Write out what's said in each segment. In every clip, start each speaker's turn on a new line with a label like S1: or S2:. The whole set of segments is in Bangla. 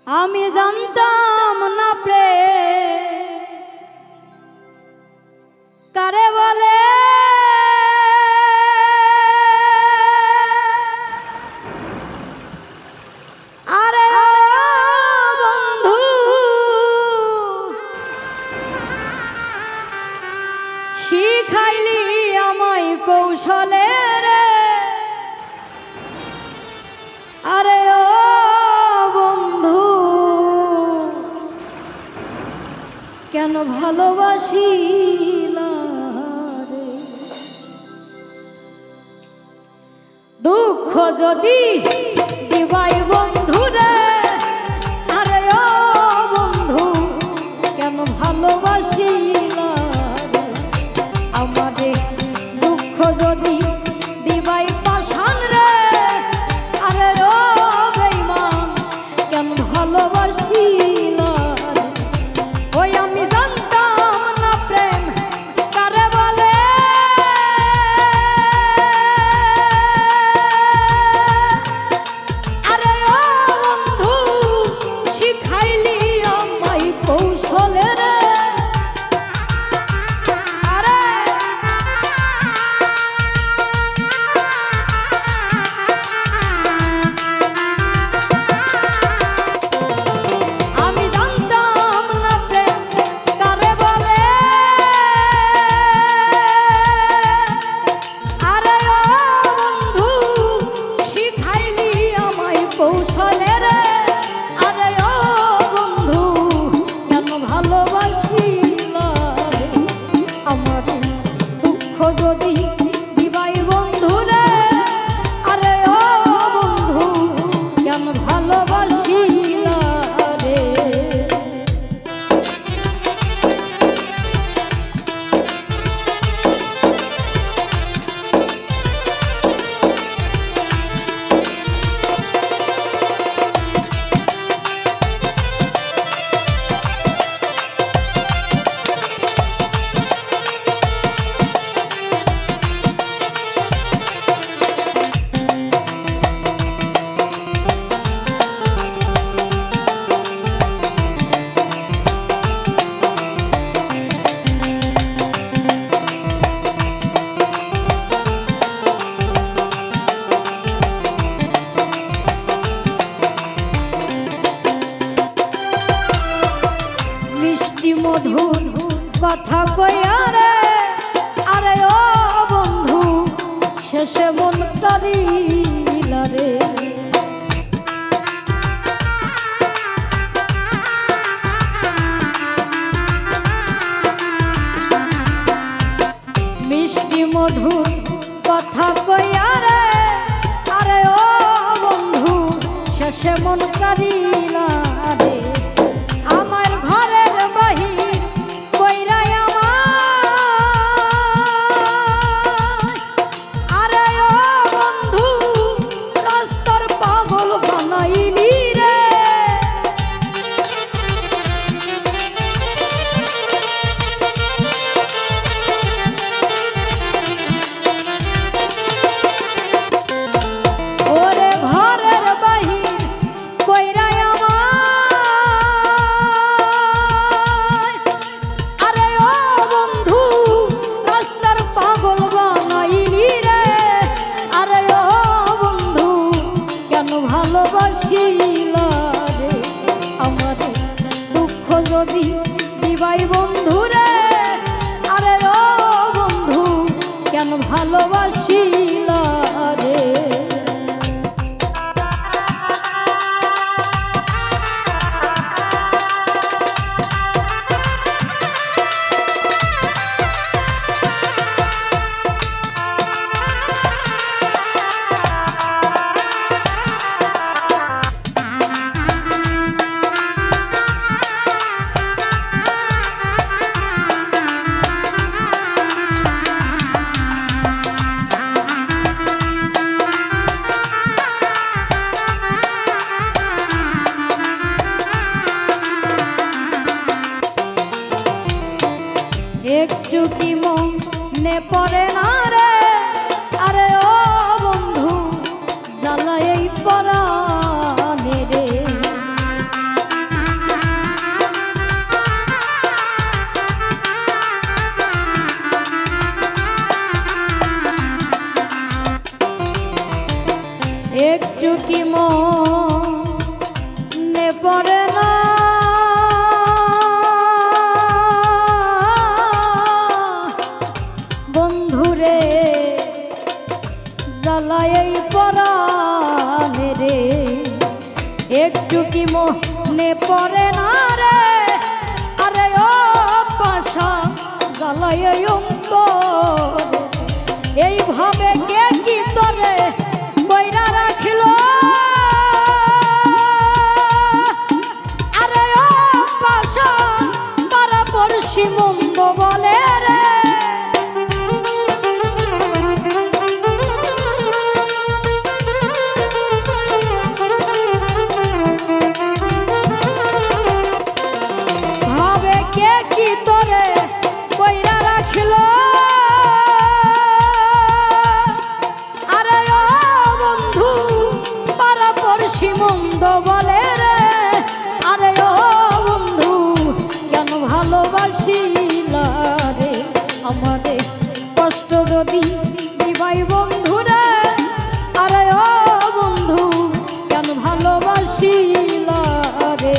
S1: আমি জানতাম না প্রেম কারে বলে, আরে ও বন্ধু শিখাইলি আমায় কৌশলে রে, আরে ও বন্ধু কেন ভালোবাসিলা রে, দুঃখ যদি দিবাই বন্ধু রে, আরে ও বন্ধু কেন ভালোবাসিলা রে, আমারে দুঃখ যদি দিবাই পাশান রে, আরে ও বেঈমান কেন ভালোবাসিলা রে, ওই আমি জানতাম না প্রেম কারে বলে, আরে ও বন্ধু শিখাইলি আমায় কৌশলে রে, আরে আমি জানতাম না প্রেম কারে বলে, আরে ও বন্ধু শিখাইলি আমায় কৌশলে রে, আরে ও বন্ধু কেন ভালোবাসিলা রে, আমার দুঃখ যদি দিবাই বন্ধু রে, আরে ও বন্ধু কেন ভালোবাসিলা রে। মিষ্টি মধুর কথা কইয়া রে, আরে ও বন্ধু শেষে মন কাঁদিলা রে, মিষ্টি মধুর কথা কইয়া রে, আরে ও বন্ধু শেষে মন কাঁদিলা রে, আমার ঘরের বাহির কইরাই আমার, আরে ও বন্ধু রাস্তার পাগল বানাইলি রে, ওরে ঘরের বাহির কইরাই আমার, আরে ও বন্ধু রাস্তার পাগল বানাইলি রে, আরে ও বন্ধু কেন ভালোবাসিলা রে, আমারে দুঃখ যদি দিবাই বন্ধু রে, আরে ও বন্ধু কেন ভালোবাসিলা রে। একটু কি মনে পড়ে না রে, আরে ও বন্ধু জ্বালায় পরাণে রে, একটু কি মনে পড়ে না রে আরে ও পাশা জ্বালায় অন্তর এইভাবে কে কি তোরে কইরা রাখিল আরে ও পাশা পারা পড়শি মন্দ বলে রে ভাবে কে কি তোরে কইরা রাখিল আরে ও বন্ধু পারা পড়শি মন্দ বলে রে আরে ও বন্ধু কেন ভালোবাসিলা রে আমারে কষ্ট যদি দিবাই বন্ধু রে আরে ও বন্ধু কেন ভালোবাসিলা রে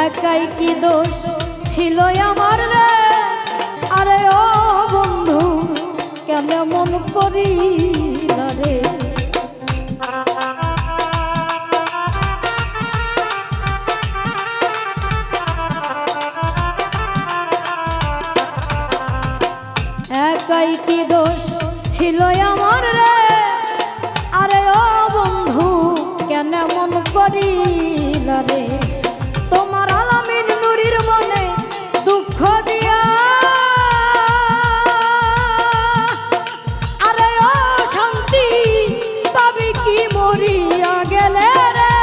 S1: একাই কি দোষ ছিল আমার রে আরে ও বন্ধু কেন মন করিলা রে একাই কি দোষ ছিল আমার রে আরে ও বন্ধু কেন মন করিলা রে তোমার আলামিন নুরির মনে দুঃখ দিয়া আরে ও শান্তি পাবি কি মরিয়া গেলে রে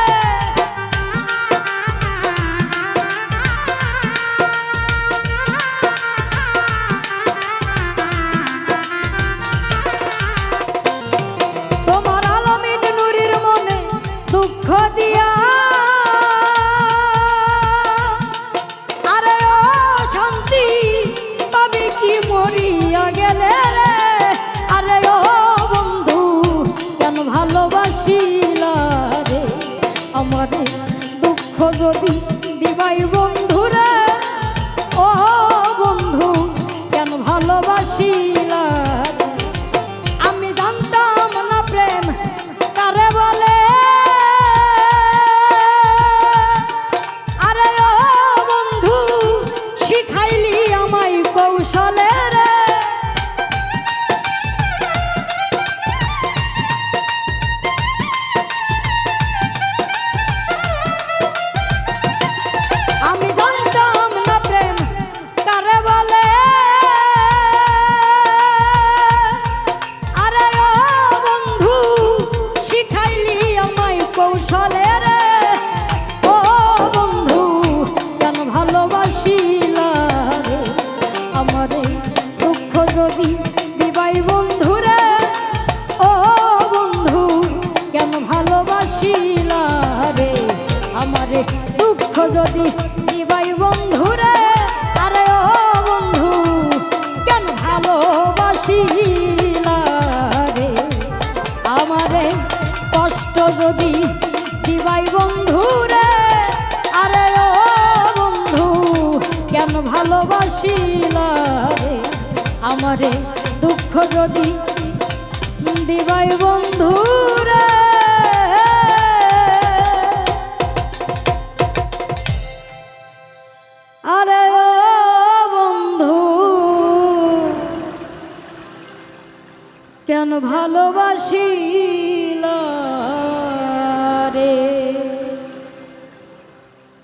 S1: তোমার আলামিন নুরির মনে দুঃখ দিয়া মরিয়া গেলে রে আরে ও বন্ধু কেন ভালোবাসিলা রে আমারে দুঃখ যদি দিবাই বন্ধু রে ও বন্ধু কেন ভালোবাসিলা আমি জানতাম না প্রেম কারে বলে আরে ও বন্ধু শিখাইলি আমায় কৌশলে দিবাই বন্ধু রে ও বন্ধু কেন ভালোবাসিলা রে আমারে দুঃখ যদি দিবাই বন্ধু রে আরে ও বন্ধু কেন ভালোবাসিলা রে আমারে কষ্ট যদি দিবাই বন্ধু রে আরে ও বন্ধু কেন ভালোবাসিলা রে আমারে দুঃখ যদি দিবাই বন্ধু রে আরে ও বন্ধু কেন ভালোবাসিলা রে